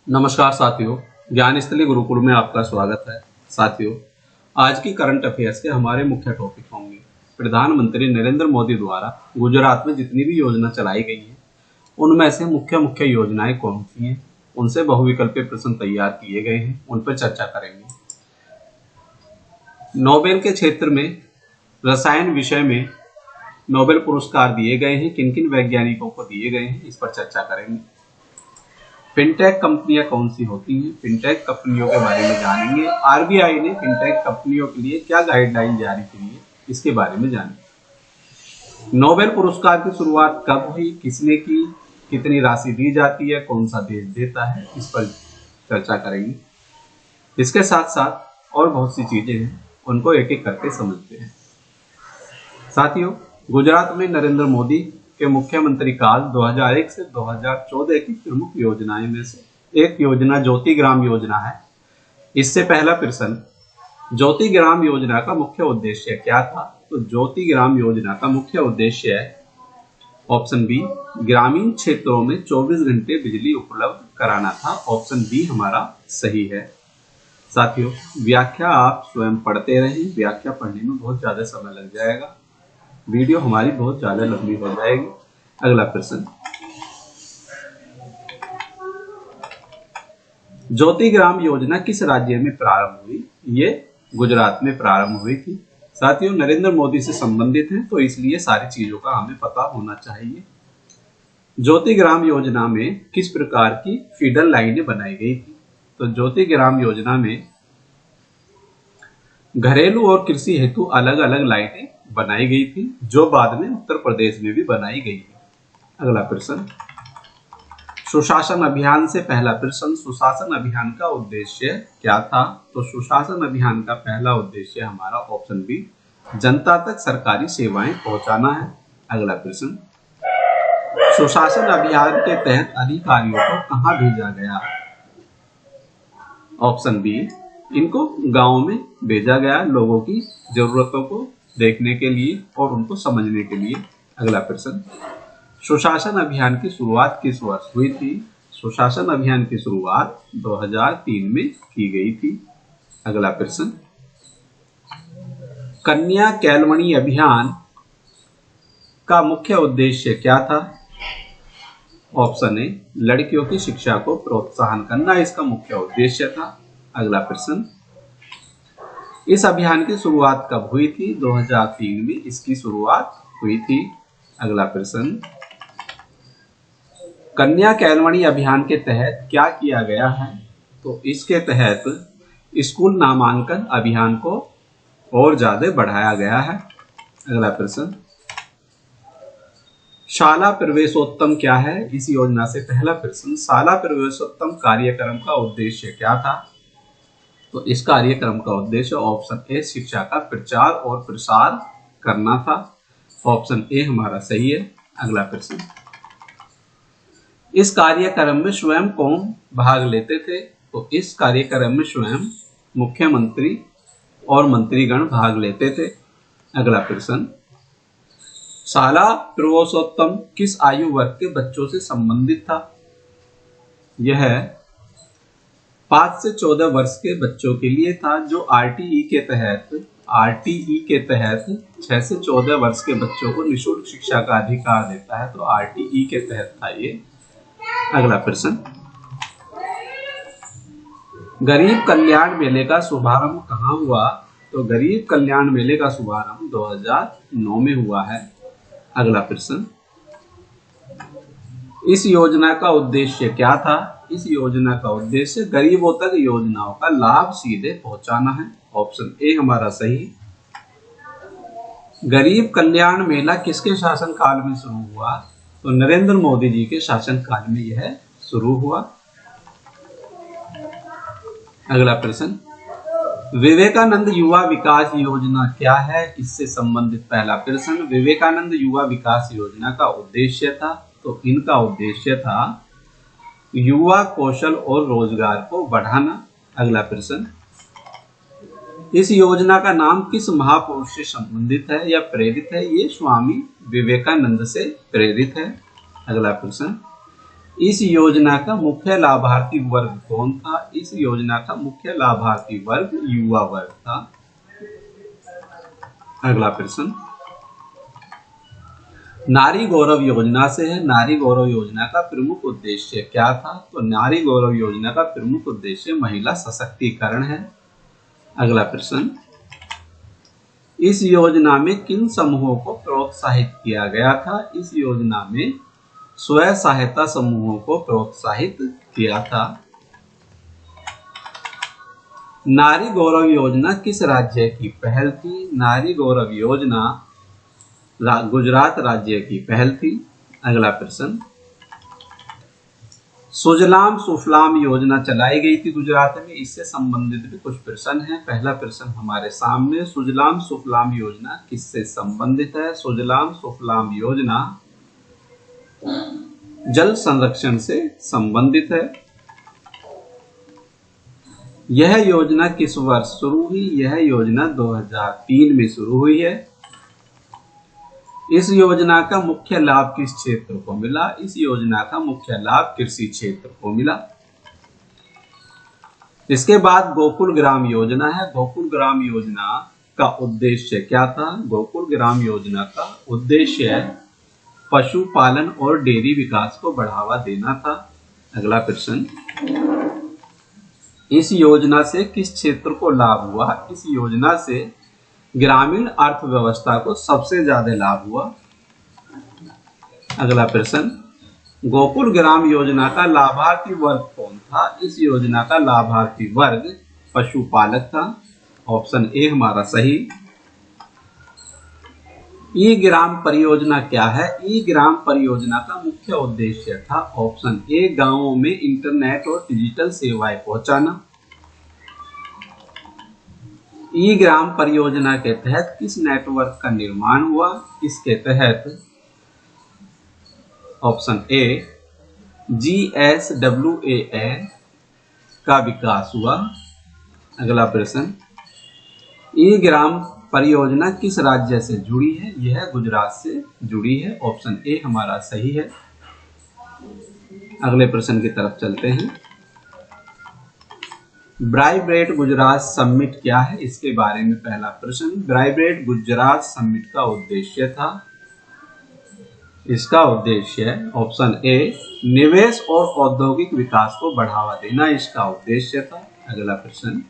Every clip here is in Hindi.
नमस्कार साथियों, ज्ञान स्थली गुरुकुल में आपका स्वागत है। साथियों, आज की करंट अफेयर्स के हमारे मुख्य टॉपिक होंगे प्रधानमंत्री नरेंद्र मोदी द्वारा गुजरात में जितनी भी योजना चलाई गई है उनमें से मुख्य मुख्य योजनाएं कौन सी हैं, उनसे बहुविकल्पीय प्रश्न तैयार किए गए हैं, उन पर चर्चा करेंगे। नोबेल के क्षेत्र में रसायन विषय में नोबेल पुरस्कार दिए गए हैं, किन किन वैज्ञानिकों को दिए गए हैं, इस पर चर्चा करेंगे। फिनटेक कंपनियां कौन सी होती हैं, फिनटेक कंपनियों के बारे में जानेंगे। आरबीआई ने फिनटेक कंपनियों के लिए क्या गाइडलाइन जारी की है, इसके बारे में जानेंगे। नोबेल पुरस्कार की शुरुआत कब हुई, किसने की, कितनी राशि दी जाती है, कौन सा देश देता है, इस पर चर्चा करेंगे। इसके साथ साथ और बहुत सी चीजें हैं, उनको एक एक करके समझते हैं। साथियों, गुजरात में नरेंद्र मोदी के मुख्यमंत्री काल 2001 से 2014 की प्रमुख योजनाएं में से एक योजना ज्योति ग्राम योजना है। इससे पहला प्रश्न, ज्योति ग्राम योजना का मुख्य उद्देश्य क्या था? तो ज्योति ग्राम योजना का मुख्य उद्देश्य है ऑप्शन बी, ग्रामीण क्षेत्रों में 24 घंटे बिजली उपलब्ध कराना था। ऑप्शन बी हमारा सही है। साथियों, व्याख्या आप स्वयं पढ़ते रहें, व्याख्या पढ़ने में बहुत ज्यादा समय लग जाएगा, वीडियो हमारी बहुत ज्यादा लंबी हो जाएगी। अगला प्रश्न, ज्योति ग्राम योजना किस राज्य में प्रारंभ हुई? ये गुजरात में प्रारंभ हुई थी। साथियों, नरेंद्र मोदी से संबंधित है तो इसलिए सारी चीजों का हमें पता होना चाहिए। ज्योति ग्राम योजना में किस प्रकार की फीडर लाइनें बनाई गई थी? तो ज्योति ग्राम योजना में घरेलू और कृषि हेतु अलग अलग लाइनें बनाई गई थी, जो बाद में उत्तर प्रदेश में भी बनाई गई है। अगला प्रश्न, सुशासन अभियान से पहला प्रश्न, सुशासन अभियान का उद्देश्य क्या था? तो सुशासन अभियान का पहला उद्देश्य हमारा ऑप्शन बी, जनता तक सरकारी सेवाएं पहुंचाना है। अगला प्रश्न, सुशासन अभियान के तहत अधिकारियों को कहां भेजा गया? ऑप्शन बी, इनको गांव में भेजा गया, लोगों की जरूरतों को देखने के लिए और उनको समझने के लिए। अगला प्रश्न, सुशासन अभियान की शुरुआत किस वर्ष हुई थी? सुशासन अभियान की शुरुआत 2003 में की गई थी। अगला प्रश्न, कन्या केलमणि अभियान का मुख्य उद्देश्य क्या था? ऑप्शन ए, लड़कियों की शिक्षा को प्रोत्साहन करना इसका मुख्य उद्देश्य था। अगला प्रश्न, इस अभियान की शुरुआत कब हुई थी? 2003 में इसकी शुरुआत हुई थी। अगला प्रश्न, कन्या केलमणि अभियान के तहत क्या किया गया है? तो इसके तहत स्कूल नामांकन अभियान को और ज्यादा बढ़ाया गया है। अगला प्रश्न, शाला प्रवेशोत्तम क्या है? इस योजना से पहला प्रश्न, शाला प्रवेशोत्तम कार्यक्रम का उद्देश्य क्या था? तो इस कार्यक्रम का उद्देश्य ऑप्शन ए, शिक्षा का प्रचार और प्रसार करना था। ऑप्शन ए हमारा सही है। अगला प्रश्न, इस कार्यक्रम में स्वयं कौन भाग लेते थे? तो इस कार्यक्रम में स्वयं मुख्यमंत्री और मंत्रीगण भाग लेते थे। अगला प्रश्न, शाला प्रवेशोत्तम किस आयु वर्ग के बच्चों से संबंधित था? यह 5 से 14 वर्ष के बच्चों के लिए था, जो आरटीई के तहत 6 से 14 वर्ष के बच्चों को निःशुल्क शिक्षा का अधिकार देता है, तो आरटीई के तहत था ये। अगला प्रश्न, गरीब कल्याण मेले का शुभारंभ कहाँ हुआ? तो गरीब कल्याण मेले का शुभारंभ 2009 में हुआ है। अगला प्रश्न, इस योजना का उद्देश्य क्या था? इस योजना का उद्देश्य गरीबों तक योजनाओं का लाभ सीधे पहुंचाना है। ऑप्शन ए हमारा सही। गरीब कल्याण मेला किसके शासनकाल में शुरू हुआ? तो नरेंद्र मोदी जी के शासनकाल में यह शुरू हुआ। अगला प्रश्न, विवेकानंद युवा विकास योजना क्या है? इससे संबंधित पहला प्रश्न, विवेकानंद युवा विकास योजना का उद्देश्य था, तो इनका उद्देश्य था युवा कौशल और रोजगार को बढ़ाना। अगला प्रश्न, इस योजना का नाम किस महापुरुष से संबंधित है या प्रेरित है? ये स्वामी विवेकानंद से प्रेरित है। अगला प्रश्न, इस योजना का मुख्य लाभार्थी वर्ग कौन था? इस योजना का मुख्य लाभार्थी वर्ग युवा वर्ग था। अगला प्रश्न, नारी गौरव योजना से है। नारी गौरव योजना का प्रमुख उद्देश्य क्या था? तो नारी गौरव योजना का प्रमुख उद्देश्य महिला सशक्तिकरण है। अगला प्रश्न, इस योजना में किन समूहों को प्रोत्साहित किया गया था? इस योजना में स्वयं सहायता समूहों को प्रोत्साहित किया था। नारी गौरव योजना किस राज्य की पहल थी? नारी गौरव योजना गुजरात राज्य की पहल थी। अगला प्रश्न, सुजलाम सुफलाम योजना चलाई गई थी गुजरात में, इससे संबंधित भी कुछ प्रश्न हैं। पहला प्रश्न हमारे सामने, सुजलाम सुफलाम योजना किससे संबंधित है? सुजलाम सुफलाम योजना जल संरक्षण से संबंधित है। यह योजना किस वर्ष शुरू हुई? यह योजना 2003 में शुरू हुई है। इस योजना का मुख्य लाभ किस क्षेत्र को मिला? इस योजना का मुख्य लाभ कृषि क्षेत्र को मिला। इसके बाद गोकुल ग्राम योजना है। गोकुल ग्राम योजना का उद्देश्य क्या था? गोकुल ग्राम योजना का उद्देश्य पशुपालन और डेयरी विकास को बढ़ावा देना था। अगला प्रश्न, इस योजना से किस क्षेत्र को लाभ हुआ? इस योजना से ग्रामीण अर्थव्यवस्था को सबसे ज्यादा लाभ हुआ। अगला प्रश्न, गोकुल ग्राम योजना का लाभार्थी वर्ग कौन था? इस योजना का लाभार्थी वर्ग पशुपालक था। ऑप्शन ए हमारा सही। ई ग्राम परियोजना क्या है? ई ग्राम परियोजना का मुख्य उद्देश्य था। ऑप्शन ए गांवों में इंटरनेट और डिजिटल सेवाएं पहुंचाना। ई ग्राम परियोजना के तहत किस नेटवर्क का निर्माण हुआ? इसके तहत ऑप्शन ए GSWAN का विकास हुआ। अगला प्रश्न, ई ग्राम परियोजना किस राज्य से जुड़ी है? यह गुजरात से जुड़ी है। ऑप्शन ए हमारा सही है। अगले प्रश्न की तरफ चलते हैं। वाइब्रेट गुजरात समिट क्या है? इसके बारे में पहला प्रश्न, वाइब्रेट गुजरात समिट का उद्देश्य था। इसका उद्देश्य ऑप्शन ए निवेश और औद्योगिक विकास को बढ़ावा देना इसका उद्देश्य था। अगला प्रश्न,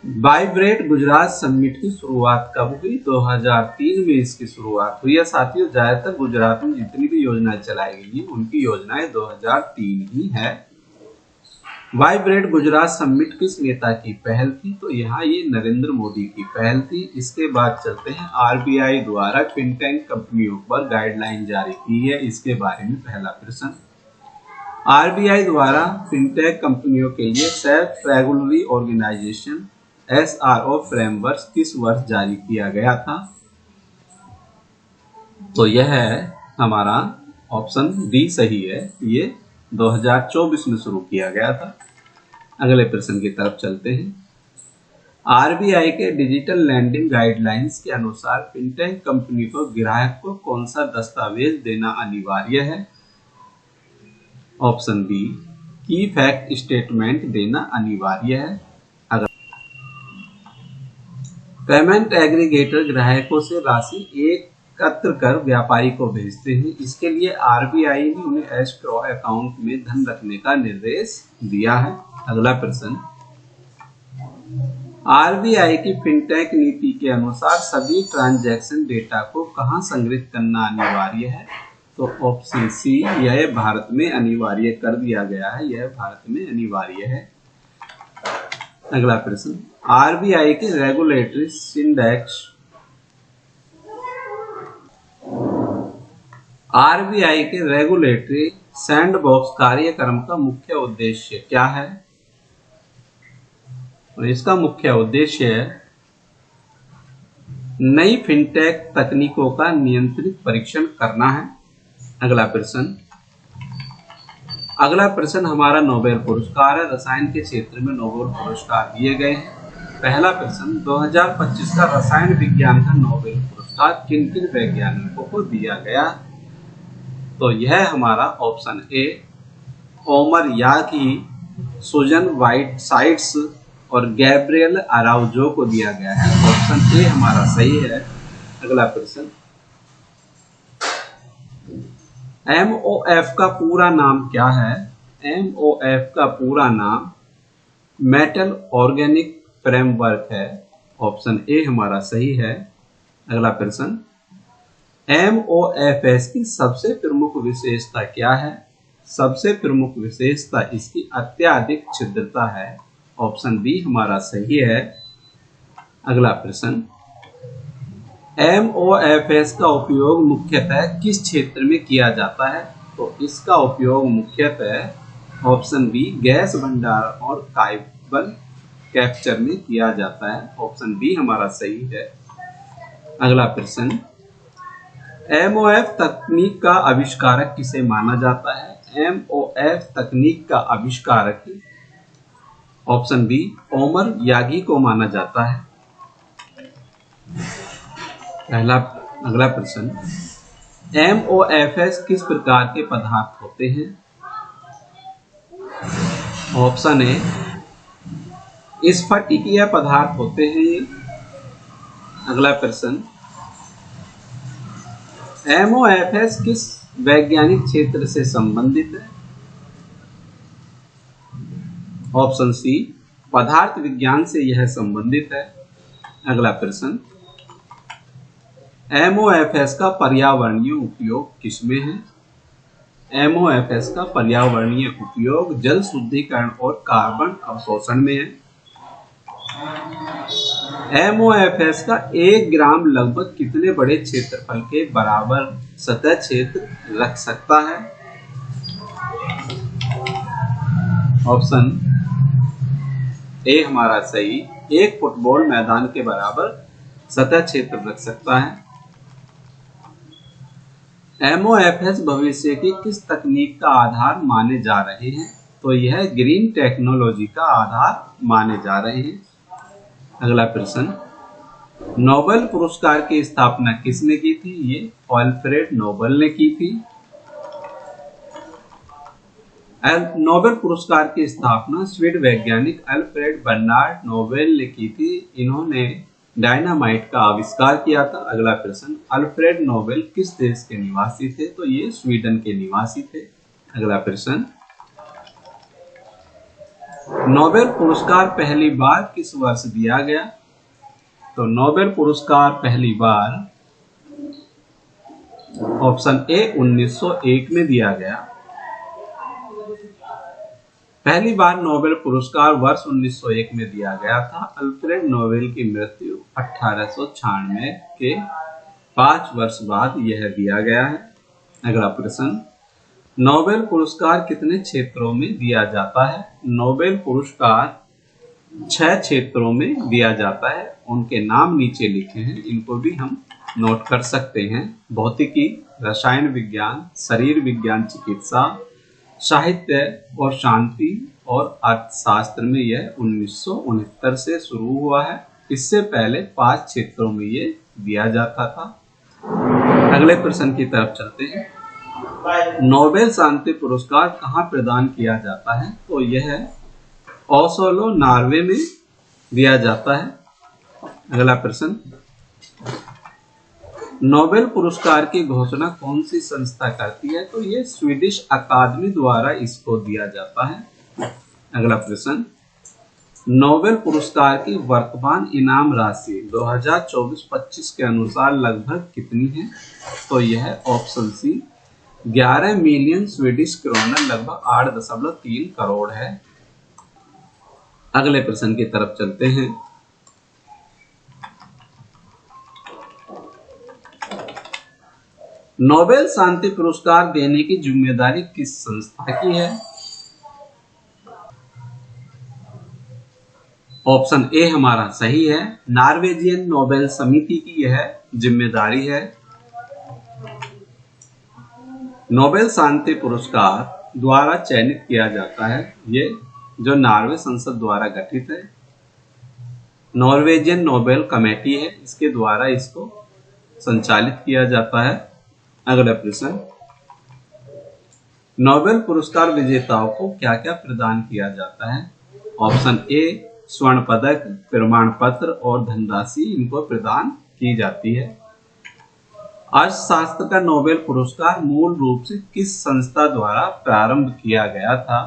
वाइब्रेट गुजरात समिट की शुरुआत कब हुई? 2003 में इसकी शुरुआत हुई है। साथियों, ज्यादातर गुजरात में जितनी भी योजनाएं चलाई गई हैं उनकी योजनाएं 2003 ही है। वाइब्रेट गुजरात समिट किस नेता की पहल थी? तो यहाँ ये नरेंद्र मोदी की पहल थी। इसके बाद चलते हैं, RBI द्वारा फिनटेक कंपनियों पर गाइडलाइन जारी की है, इसके बारे में पहला प्रश्न। RBI द्वारा फिनटेक कंपनियों के लिए self regulatory organization SRO framework किस वर्ष जारी किया गया था? तो यह हमारा ऑप्शन डी सही है, ये 2024 में शुरू किया गया था। अगले प्रश्न की तरफ चलते हैं। RBI के डिजिटल लैंडिंग गाइडलाइंस के अनुसार फिनटेक कंपनी को ग्राहक को कौन सा दस्तावेज देना अनिवार्य है? ऑप्शन बी की फैक्ट स्टेटमेंट देना अनिवार्य है। पेमेंट एग्रीगेटर ग्राहकों से राशि एकत्र कर व्यापारी को भेजते हैं। इसके लिए RBI ने उन्हें एस्क्रो अकाउंट में धन रखने का निर्देश दिया है। अगला प्रश्न, RBI की फिनटेक नीति के अनुसार सभी ट्रांजैक्शन डेटा को कहां संग्रहित करना अनिवार्य है? तो ऑप्शन सी, यह भारत में अनिवार्य कर दिया गया है, यह भारत में अनिवार्य है। अगला प्रश्न, RBI के रेगुलेटरी इंडेक्स RBI के रेगुलेटरी सैंडबॉक्स कार्यक्रम का मुख्य उद्देश्य क्या है? और इसका मुख्य उद्देश्य नई फिनटेक तकनीकों का नियंत्रित परीक्षण करना है। अगला प्रश्न हमारा नोबेल पुरस्कार है। रसायन के क्षेत्र में नोबेल पुरस्कार दिए गए हैं। पहला प्रश्न, 2025 का रसायन विज्ञान का नोबेल पुरस्कार किन किन वैज्ञानिकों को दिया गया? तो यह हमारा option A Omar Yaghi, Susan Whitesides और गैब्रियल अराउजो को दिया गया है। ऑप्शन ए हमारा सही है। अगला प्रश्न, MOF का पूरा नाम क्या है? MOF का पूरा नाम मेटल ऑर्गेनिक फ्रेमवर्क है। ऑप्शन ए हमारा सही है। अगला प्रश्न, MOFS की सबसे प्रमुख विशेषता क्या है? सबसे प्रमुख विशेषता इसकी अत्यधिक छिद्रता है। ऑप्शन बी हमारा सही है। अगला प्रश्न, MOFS का उपयोग मुख्यतः किस क्षेत्र में किया जाता है? तो इसका उपयोग मुख्यतः ऑप्शन बी गैस भंडारण और कार्बन कैप्चर में किया जाता है। ऑप्शन बी हमारा सही है। अगला प्रश्न, MOF तकनीक का आविष्कारक किसे माना जाता है? MOF तकनीक का आविष्कारक ऑप्शन बी ओमर यागी को माना जाता है। अगला प्रश्न, MOFS किस प्रकार के पदार्थ होते हैं? ऑप्शन ए स्फटिकीय पदार्थ होते हैं ये। अगला प्रश्न, MOFS किस वैज्ञानिक क्षेत्र से संबंधित है? ऑप्शन सी पदार्थ विज्ञान से यह संबंधित है। अगला प्रश्न, MOFS का पर्यावरणीय उपयोग किसमें है? MOFS का पर्यावरणीय उपयोग जल शुद्धिकरण और कार्बन अवशोषण में है। MOFS का 1 ग्राम लगभग कितने बड़े क्षेत्रफल के बराबर सतह क्षेत्र रख सकता है? ऑप्शन ए हमारा सही, 1 फुटबॉल मैदान के बराबर सतह क्षेत्र रख सकता है। MOFS भविष्य की किस तकनीक का आधार माने जा रहे हैं? तो यह ग्रीन टेक्नोलॉजी का आधार माने जा रहे हैं। अगला प्रश्न, नोबेल पुरस्कार की स्थापना किसने की थी? ये अल्फ्रेड नोबेल ने की थी। नोबेल पुरस्कार की स्थापना स्वीडिश वैज्ञानिक अल्फ्रेड बर्नार्ड नोबेल ने की थी। इन्होंने डायनामाइट का आविष्कार किया था। अगला प्रश्न, अल्फ्रेड नोबेल किस देश के निवासी थे? तो ये स्वीडन के निवासी थे। अगला प्रश्न, नोबेल पुरस्कार पहली बार किस वर्ष दिया गया? तो नोबेल पुरस्कार पहली बार ऑप्शन ए 1901 में दिया गया। पहली बार नोबेल पुरस्कार वर्ष 1901 में दिया गया था। अल्फ्रेड नोबेल की मृत्यु 1896 के 5 वर्ष बाद यह दिया गया है। अगला प्रश्न, नोबेल पुरस्कार कितने क्षेत्रों में दिया जाता है? नोबेल पुरस्कार 6 क्षेत्रों में दिया जाता है। उनके नाम नीचे लिखे हैं, इनको भी हम नोट कर सकते हैं। भौतिकी, रसायन विज्ञान, शरीर विज्ञान, चिकित्सा, साहित्य और शांति और अर्थशास्त्र में यह 1969 से शुरू हुआ है। इससे पहले 5 क्षेत्रों में ये दिया जाता था। अगले प्रश्न की तरफ चलते हैं। नोबेल शांति पुरस्कार कहाँ प्रदान किया जाता है? तो यह ओस्लो, नॉर्वे में दिया जाता है। अगला प्रश्न, नोबेल पुरस्कार की घोषणा कौन सी संस्था करती है? तो ये स्वीडिश अकादमी द्वारा इसको दिया जाता है। अगला प्रश्न, नोबेल पुरस्कार की वर्तमान इनाम राशि 2024-25 के अनुसार लगभग कितनी है? तो यह option C 11 million Swedish kronor, लगभग 8.3 करोड़ है। अगले प्रश्न की तरफ चलते हैं। नोबेल शांति पुरस्कार देने की जिम्मेदारी किस संस्था की है? ऑप्शन ए हमारा सही है, नॉर्वेजियन नोबेल समिति की यह जिम्मेदारी है। नोबेल शांति पुरस्कार द्वारा चयनित किया जाता है, ये जो नॉर्वे संसद द्वारा गठित है। नॉर्वेजियन नोबेल कमेटी है, इसके द्वारा इसको संचालित किया जाता है। अगला प्रश्न, नोबेल पुरस्कार विजेताओं को क्या क्या प्रदान किया जाता है? ऑप्शन ए स्वर्ण पदक, प्रमाण पत्र और धनराशि इनको प्रदान की जाती है। अर्थशास्त्र का नोबेल पुरस्कार मूल रूप से किस संस्था द्वारा प्रारंभ किया गया था?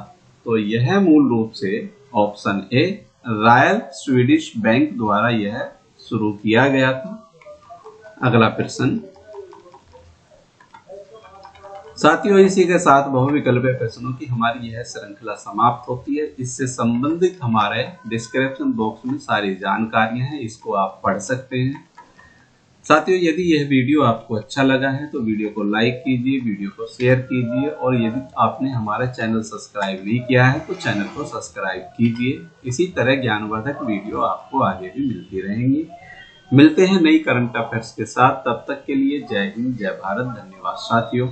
तो यह मूल रूप से option A royal Swedish bank द्वारा यह शुरू किया गया था। अगला प्रश्न साथियों, इसी के साथ बहुविकल्पीय प्रश्नों की हमारी यह श्रृंखला समाप्त होती है। इससे संबंधित हमारे डिस्क्रिप्शन बॉक्स में सारी जानकारियां हैं, इसको आप पढ़ सकते हैं। साथियों, यदि यह वीडियो आपको अच्छा लगा है तो वीडियो को लाइक कीजिए, वीडियो को शेयर कीजिए और यदि आपने हमारा चैनल सब्सक्राइब नहीं किया है तो चैनल को सब्सक्राइब कीजिए। इसी तरह ज्ञानवर्धक वीडियो आपको आगे भी मिलती रहेंगी। मिलते हैं नई करंट अफेयर्स के साथ, तब तक के लिए जय हिंद, जय भारत, धन्यवाद साथियों।